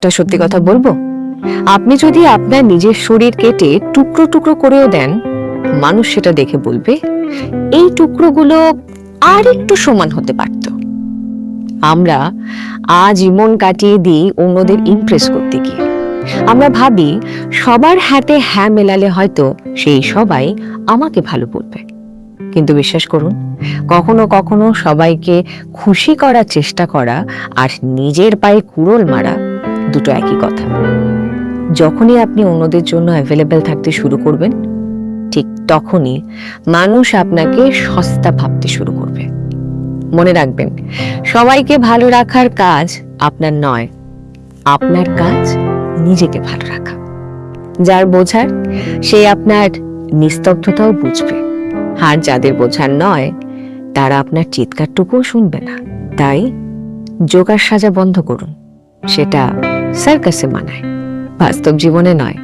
একটা সত্যি কথা বলবো, আপনি যদি আপনার নিজের শরীর কেটে টুকরো টুকরো করেও দেন, মানুষ সেটা দেখে বলবে এই টুকরোগুলো আর একটু সমান হতে পারত। আমরা আজীবন কাটিয়ে দিই অন্যদের ইমপ্রেস করতে গিয়ে। আমরা ভাবি সবার হাতে হ্যাঁ মেলালে হয়তো সেই সবাই আমাকে ভালো বলবে, কিন্তু বিশ্বাস করুন, কখনো কখনো সবাইকে খুশি করার চেষ্টা করা আর নিজের পায়ে কুড়োল মারা দুটো একই কথা। যখনই আপনি অন্যদের জন্য অ্যাভেলেবেল থাকতে শুরু করবেন, ঠিক তখনই মানুষ আপনাকে সস্তা ভাবতে শুরু করবে। মনে রাখবেন, সবাইকে ভালো রাখার কাজ আপনার নয়, আপনার কাজ নিজেকে ভালো রাখা। যার বোঝার সে আপনার নিস্তব্ধতাও বুঝবে, আর যাদের বোঝার নয় তারা আপনার চিৎকারটুকুও শুনবে না। তাই জোগাড় সাজা বন্ধ করুন, সেটা সার্কাসে মানায়, বাস্তব জীবনে নয়।